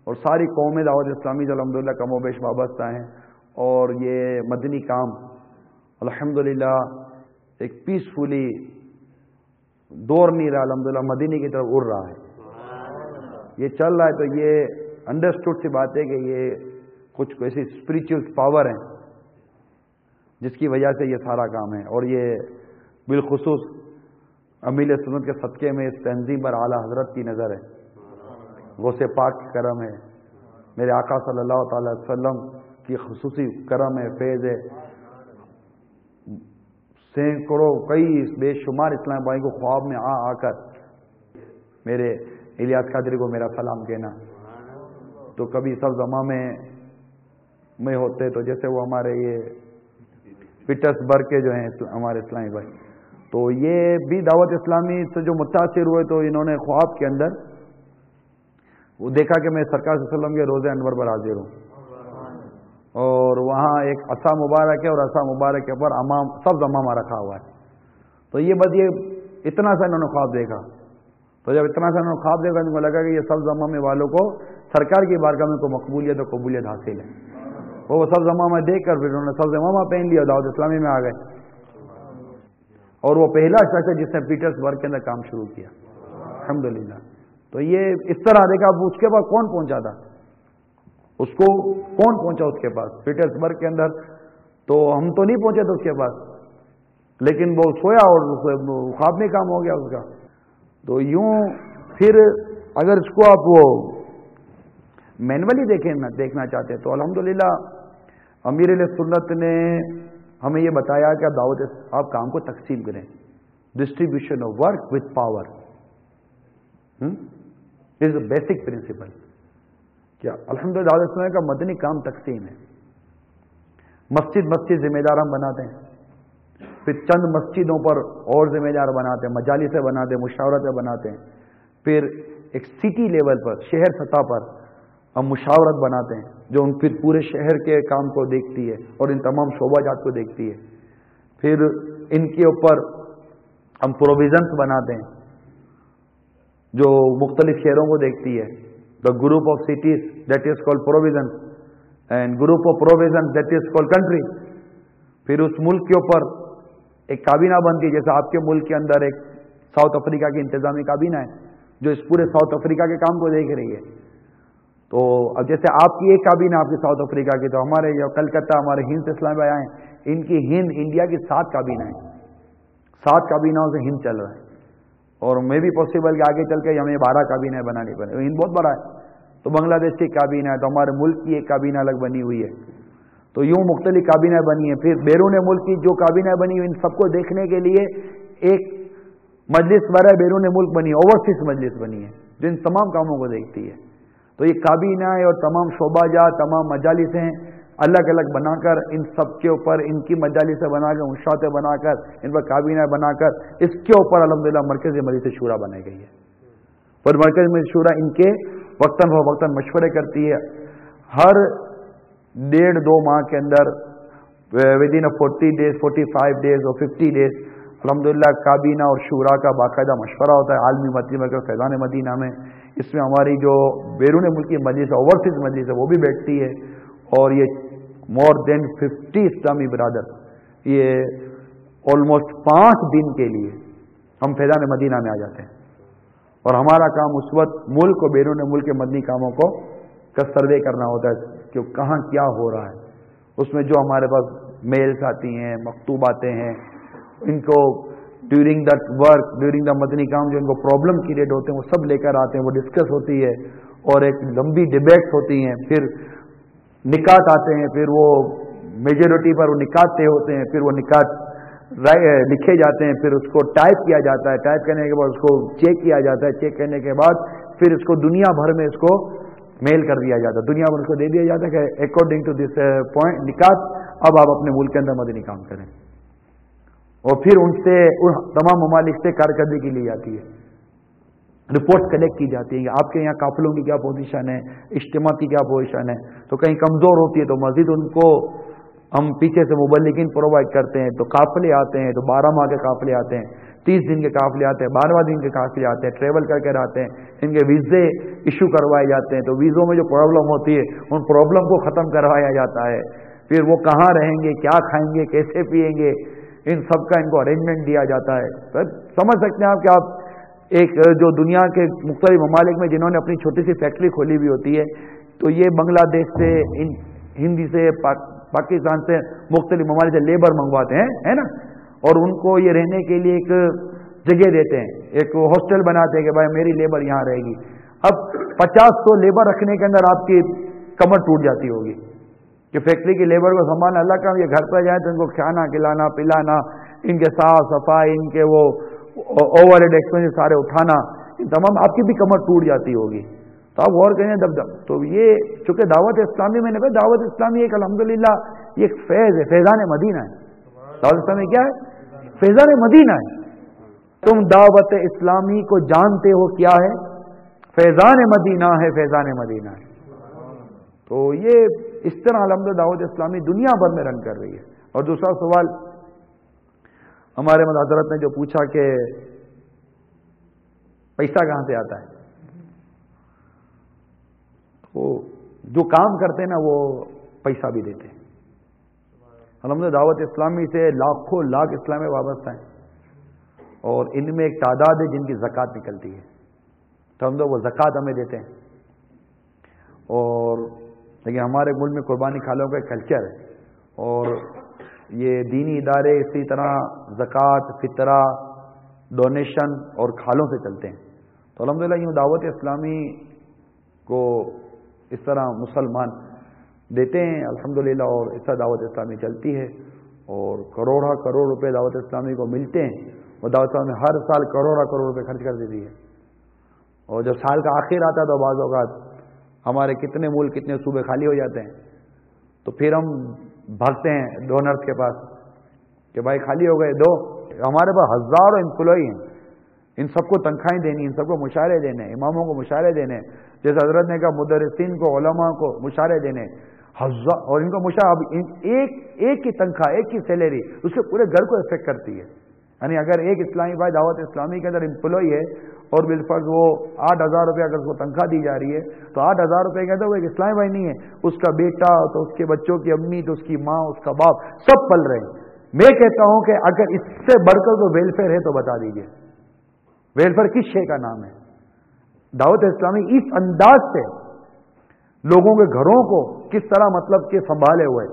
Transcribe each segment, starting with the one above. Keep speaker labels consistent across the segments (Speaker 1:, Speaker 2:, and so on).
Speaker 1: اور ساری قومیں دعوت اسلامی سے الحمدللہ کم و بیش وابستہ ہیں، اور یہ مدنی کام الحمدللہ ایک پیسفلی دور نہیں رہا، الحمدللہ مدینے کی طرف اڑ رہا ہے، یہ چل رہا ہے۔ تو یہ انڈرسٹوڈ سی بات ہے کہ یہ کچھ ایسی اسپریچول پاور ہیں جس کی وجہ سے یہ سارا کام ہے، اور یہ بالخصوص امیل سنت کے صدقے میں اس تنظیم پر اعلیٰ حضرت کی نظر ہے، غوث پاک کی کرم ہے، میرے آقا صلی اللہ تعالی علیہ وسلم کی خصوصی کرم ہے، فیض ہے۔ سینکڑوں کئی بے شمار اسلام بھائی کو خواب میں آ کر میرے الیاس قادری کو میرا سلام کہنا، تو کبھی سب زماں میں ہوتے تو جیسے وہ ہمارے یہ پیٹرس برگ کے جو ہیں ہمارے اسلامی بھائی، تو یہ بھی دعوت اسلامی سے جو متاثر ہوئے تو انہوں نے خواب کے اندر وہ دیکھا کہ میں سرکار صلی اللہ علیہ وسلم کے روزے انور پر حاضر ہوں، اور وہاں ایک عصا مبارک ہے، اور عصا مبارک کے اوپر سب امامہ رکھا ہوا ہے۔ تو یہ بس یہ اتنا سا انہوں نے خواب دیکھا، تو جب اتنا سا انہوں نے خواب دیکھا ان کو لگا کہ یہ سب امامے والوں کو سرکار کی بارگاہ میں کو مقبولیت اور قبولیت حاصل ہے۔ وہ سب امامہ دیکھ کر پھر انہوں نے سب امامہ پہن لیا، دعوت اسلامی میں آ گئے، اور وہ پہلا شخص ہے جس نے پیٹرس برگ کے اندر کام شروع کیا الحمدللہ۔ تو یہ اس طرح دیکھا، اس کے پاس کون پہنچا تھا، اس کو کون پہنچا اس کے پاس پیٹرس برگ کے اندر، تو ہم تو نہیں پہنچے تھے اس کے پاس، لیکن وہ سویا اور خواب میں کام ہو گیا اس کا۔ تو یوں پھر اگر اس کو آپ وہ مینولی دیکھنا چاہتے ہیں تو الحمدللہ امیر علیہ سنت نے ہمیں یہ بتایا کہ آپ کام کو تقسیم کریں، distribution of work with power is a basic principle. کیا الحمدللہ دعوت اسلامی کا مدنی کام تقسیم ہے، مسجد ذمہ دار ہم بناتے ہیں، پھر چند مسجدوں پر اور ذمہ دار بناتے ہیں، مجالس سے بناتے ہیں، مشاورت بناتے ہیں، پھر ایک سٹی لیول پر شہر سطح پر ہم مشاورت بناتے ہیں جو پھر پورے شہر کے کام کو دیکھتی ہے اور ان تمام شعبہ جات کو دیکھتی ہے، پھر ان کے اوپر ہم پروویژنس بناتے ہیں جو مختلف شہروں کو دیکھتی ہے، the group of cities that is called provisions and group of provision that is called country. پھر اس ملک کے اوپر ایک کابینہ بنتی ہے، جیسے آپ کے ملک کے اندر ایک ساؤتھ افریقہ کی انتظامی کابینہ ہے جو اس پورے ساؤتھ افریقہ کے کام کو دیکھ رہی ہے۔ تو اب جیسے آپ کی ایک کابینہ آپ کی ساؤتھ افریقہ کی، تو ہمارے جو کلکتہ ہمارے ہند سے اسلام آئے ہیں، ان کی ہند انڈیا کی 7 کابینہ ہیں، 7 کابینوں سے ہند چل رہا ہے، اور میں بھی پاسبل کہ آگے چل کے ہمیں 12 کابینہ بنانی پڑے، ہند بہت بڑا ہے، تو بنگلہ دیش کی کابینہ ہے، تو ہمارے ملک کی ایک کابینہ الگ بنی ہوئی ہے، تو یوں مختلف کابینہ بنی ہیں۔ پھر بیرون ملک کی جو کابینہ بنی ہوئی ان سب کو دیکھنے کے لیے ایک مجلس برائے بیرون ملک بنی ہے، اوورسیز مجلس بنی ہے جو ان تمام کاموں کو دیکھتی ہے۔ تو یہ کابینہ اور تمام شعبہ جات تمام مجالس ہیں الگ الگ بنا کر، ان سب کے اوپر ان کی مجالس بنا کر، انشاءات بنا کر، ان پر کابینہ بنا کر، اس کے اوپر الحمدللہ مرکزی مجلس شورا بنائی گئی ہے، اور مرکزی مجلس شورا ان کے وقتاً فوقتاً مشورے کرتی ہے، ہر 1.5-2 ماہ کے اندر ودین 40 days 45 days اور 50 days الحمدللہ کابینہ اور شورا کا باقاعدہ مشورہ ہوتا ہے عالمی مدنی مرکز فیضان مدینہ میں۔ اس میں ہماری جو بیرون ملکی مجلس ہے، اوورسیز مجلس ہے، وہ بھی بیٹھتی ہے، اور یہ مور دین 50 اسلامی برادر یہ آلموسٹ 5 دن کے لیے ہم فیضان مدینہ میں آ جاتے ہیں، اور ہمارا کام اس وقت ملک اور بیرون ملک کے مدنی کاموں کو سروے کرنا ہوتا ہے کہ کہاں کیا ہو رہا ہے، اس میں جو ہمارے پاس میلز آتی ہیں، مکتوب آتے ہیں، ان کو during that work during the مدنی کام جو ان کو پرابلم کریٹ ہوتے ہیں وہ سب لے کر آتے ہیں، وہ ڈسکس ہوتی ہے اور ایک لمبی ڈیبیٹس ہوتی ہیں، پھر نکات آتے ہیں، پھر وہ میجورٹی پر وہ نکات طے ہوتے ہیں، پھر وہ نکات لکھے جاتے ہیں، پھر اس کو ٹائپ کیا جاتا ہے، ٹائپ کرنے کے بعد اس کو چیک کیا جاتا ہے، چیک کرنے کے بعد پھر اس کو دنیا بھر میں اس کو میل کر دیا جاتا ہے، دنیا بھر اس کو دے دیا جاتا ہے کہ اکارڈنگ ٹو دس پوائنٹ نکات اب آپ اپنے ملک کے اندر مدنی کام کریں، اور پھر ان سے تمام ممالک سے کارکردگی لی جاتی ہے، رپورٹ کلیکٹ کی جاتی ہے کہ آپ کے یہاں قافلوں کی کیا پوزیشن ہے، اجتماع کی کیا پوزیشن ہے، تو کہیں کمزور ہوتی ہے تو مزید ان کو ہم پیچھے سے مبلغین پرووائڈ کرتے ہیں، تو قافلے آتے ہیں، تو 12 ماہ کے قافلے آتے ہیں، 30 دن کے قافلے آتے ہیں، 12واں دن کے قافلے آتے ہیں، ٹریول کر کے آتے ہیں، ان کے ویزے ایشو کروائے جاتے ہیں، تو ویزوں میں جو پرابلم ہوتی ہے ان پرابلم کو ختم کروایا جاتا ہے، پھر وہ کہاں رہیں گے، کیا کھائیں گے، کیسے پئیں گے، ان سب کا ان کو ارینجمنٹ دیا جاتا ہے۔ سر سمجھ سکتے ہیں آپ کہ آپ ایک جو دنیا کے مختلف ممالک میں جنہوں نے اپنی چھوٹی سی فیکٹری کھولی ہوئی ہوتی ہے، تو یہ بنگلہ دیش سے، ہندی سے، پاکستان سے، مختلف ممالک سے لیبر منگواتے ہیں، ہے نا، اور ان کو یہ رہنے کے لیے ایک جگہ دیتے ہیں، ایک ہاسٹل بناتے ہیں کہ بھائی میری لیبر یہاں رہے گی۔ اب 50-100 لیبر رکھنے کے اندر آپ کی کمر ٹوٹ جاتی ہوگی کہ فیکٹری کی لیبر کو سنبھالنا اللہ کا، یہ گھر پہ جائیں تو ان کو کھانا کھلانا پلانا، ان کے صاف صفائی، ان کے وہ اوور ہیڈ ایکسپینس سارے اٹھانا، تمام آپ کی بھی کمر ٹوٹ جاتی ہوگی۔ تو آپ غور کریں تو یہ چونکہ دعوت اسلامی، میں نے کہا دعوت اسلامی ایک الحمدللہ یہ ایک فیض ہے، فیضان مدینہ ہے۔ دعوت اسلامی کیا ہے؟ فیضان مدینہ ہے۔ تم دعوت اسلامی کو جانتے ہو کیا ہے؟ فیضان مدینہ ہے، فیضان مدینہ ہے۔ تو یہ اس طرح الحمدللہ دعوت اسلامی دنیا بھر میں رن کر رہی ہے۔ اور دوسرا سوال ہمارے حضرت نے جو پوچھا کہ پیسہ کہاں سے آتا ہے، تو جو کام کرتے ہیں نا وہ پیسہ بھی دیتے ہیں۔ الحمدللہ دعوت اسلامی سے لاکھوں لاکھ اسلامی وابستہ ہیں، اور ان میں ایک تعداد ہے جن کی زکوٰۃ نکلتی ہے، تو ہم لوگ وہ زکوٰۃ ہمیں دیتے ہیں۔ اور لیکن ہمارے ملک میں قربانی کھالوں کا ایک کلچر ہے، اور یہ دینی ادارے اسی طرح زکوٰۃ، فطرہ، ڈونیشن اور کھالوں سے چلتے ہیں۔ تو الحمدللہ یہ دعوت اسلامی کو اس طرح مسلمان دیتے ہیں الحمدللہ، اور اس طرح دعوت اسلامی چلتی ہے، اور کروڑا کروڑ روپے دعوت اسلامی کو ملتے ہیں، اور دعوت اسلامی ہر سال کروڑا کروڑ روپے خرچ کر دیتی ہے۔ اور جب سال کا آخر آتا ہے تو بعض اوقات ہمارے کتنے ملک، کتنے صوبے خالی ہو جاتے ہیں، تو پھر ہم بھاگتے ہیں ڈونرز کے پاس کہ بھائی خالی ہو گئے دو۔ ہمارے پاس ہزاروں امپلائی ہیں، ان سب کو تنخواہیں دینی، ان سب کو مشاہرے دینے، اماموں کو مشاہرے دینے، جیسے حضرت نے کہا مدرسین کو، علماء کو مشاہرے دینے، اور ان کو مشاہرے، ایک کی تنخواہ، ایک کی سیلری اس کے پورے گھر کو افیکٹ کرتی ہے۔ یعنی اگر ایک اسلامی بھائی دعوت اسلامی کے اندر امپلائی ہے اور بالفرض وہ 8,000 روپے اگر اس کو تنخواہ دی جا رہی ہے، تو 8,000 روپے کے اندر وہ ایک اسلامی بھائی نہیں ہے، اس کا بیٹا، تو اس کے بچوں کی امی، تو اس کی ماں، اس کا باپ، سب پل رہے ہیں۔ میں کہتا ہوں کہ اگر اس سے بڑھ کر کوئی ویلفیئر ہے تو بتا دیجئے، ویلفیئر کس شے کا نام ہے؟ دعوت اسلامی اس انداز سے لوگوں کے گھروں کو کس طرح مطلب کہ سنبھالے ہوئے،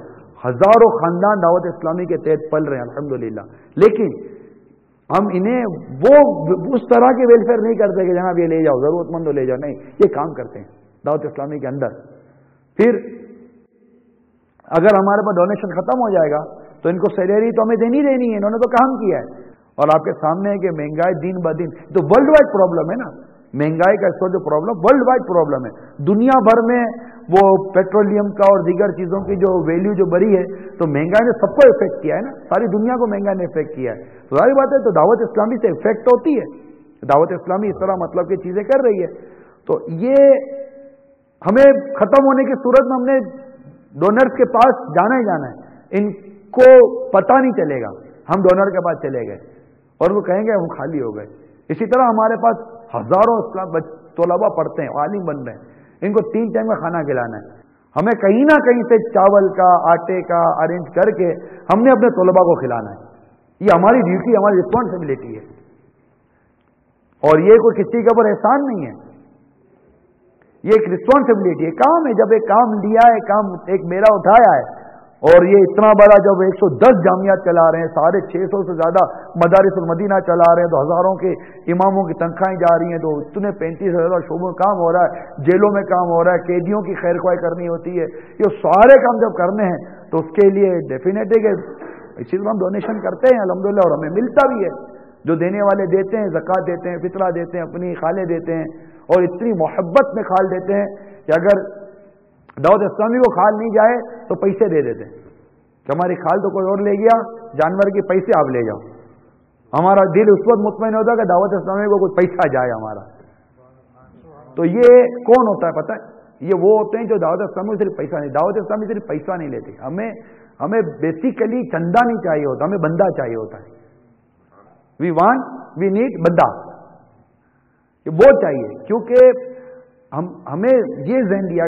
Speaker 1: ہزاروں خاندان دعوت اسلامی کے تحت پل رہے ہیں الحمدللہ، لیکن ہم انہیں وہ اس طرح کے ویلفیئر نہیں کرتے کہ جناب یہ لے جاؤ، ضرورت مند لے جاؤ، نہیں، یہ کام کرتے ہیں دعوت اسلامی کے اندر۔ پھر اگر ہمارے پاس ڈونیشن ختم ہو جائے گا تو ان کو سیلری تو ہمیں دینی ہے، انہوں نے تو کام کیا ہے۔ اور آپ کے سامنے ہے کہ مہنگائی دن بدن تو ورلڈ وائڈ پرابلم ہے نا، مہنگائی کا اس وقت جو پرابلم ورلڈ وائڈ پرابلم ہے، دنیا بھر میں وہ پیٹرولیم کا اور دیگر چیزوں کی جو ویلیو جو بڑھی ہے، تو مہنگائی نے سب کو افیکٹ کیا ہے نا، ساری دنیا کو مہنگائی نے افیکٹ کیا ہے۔ تو ظاہر بات ہے تو دعوت اسلامی سے افیکٹ ہوتی ہے، دعوت اسلامی اس طرح مطلب کہ چیزیں کر رہی ہے، تو یہ ہمیں ختم ہونے کی صورت میں ہم نے ڈونرز کے پاس جانا ہی جانا ہے، ان کو پتہ نہیں چلے گا ہم ڈونر کے پاس چلے گئے اور وہ کہیں گے ہم خالی ہو گئے۔ اسی طرح ہمارے پاس ہزاروں طلباء پڑھتے ہیں، عالم بن رہے ہیں، ان کو 3 ٹائم کا کھانا کھلانا ہے، ہمیں کہیں نہ کہیں سے چاول کا، آٹے کا ارینج کر کے ہم نے اپنے طلباء کو کھلانا ہے، یہ ہماری ڈیوٹی، ہماری رسپانسبلٹی ہے، اور یہ کوئی کسی کے اوپر احسان نہیں ہے، یہ ایک رسپانسبلٹی ہے، کام ہے۔ جب ایک کام لیا ہے، کام ایک میرا اٹھایا ہے، اور یہ اتنا بڑا جب 110 جامعات چلا رہے ہیں، 650 سے زیادہ مدارس المدینہ چلا رہے ہیں، تو ہزاروں کے اماموں کی تنخواہیں جا رہی ہیں، تو اتنے 35,000 شعبوں میں کام ہو رہا ہے، جیلوں میں کام ہو رہا ہے، قیدیوں کی خیر خواہی کرنی ہوتی ہے، یہ سارے کام جب کرنے ہیں تو اس کے لیے ڈیفینیٹ ہے کہ اسی طرح ہم ڈونیشن کرتے ہیں الحمدللہ، اور ہمیں ملتا بھی ہے، جو دینے والے دیتے ہیں، زکوٰۃ دیتے ہیں، فطرہ دیتے ہیں، اپنی خالیں دیتے ہیں، اور اتنی محبت میں کھال دیتے ہیں کہ اگر دعوت اسلامی کو کھال نہیں جائے تو پیسے دے دیتے ہیں کہ ہماری کھال تو کوئی اور لے گیا، جانور کے پیسے آپ لے جاؤ۔ ہمارا دل اس وقت مطمئن ہوتا ہے کہ دعوت اسلامی کو کوئی پیسہ جائے ہمارا۔ تو یہ کون ہوتا ہے پتہ ہے؟ یہ وہ ہوتے ہیں جو دعوت اسلامی صرف پیسہ نہیں، دعوت اسلامی صرف پیسہ نہیں لیتے، ہمیں ہمیں بیسیکلی چندہ نہیں چاہیے ہوتا، ہمیں بندہ چاہیے ہوتا ہے. وی نیڈ بندہ، وہ چاہیے. کیونکہ ہمیں یہ ذہن دیا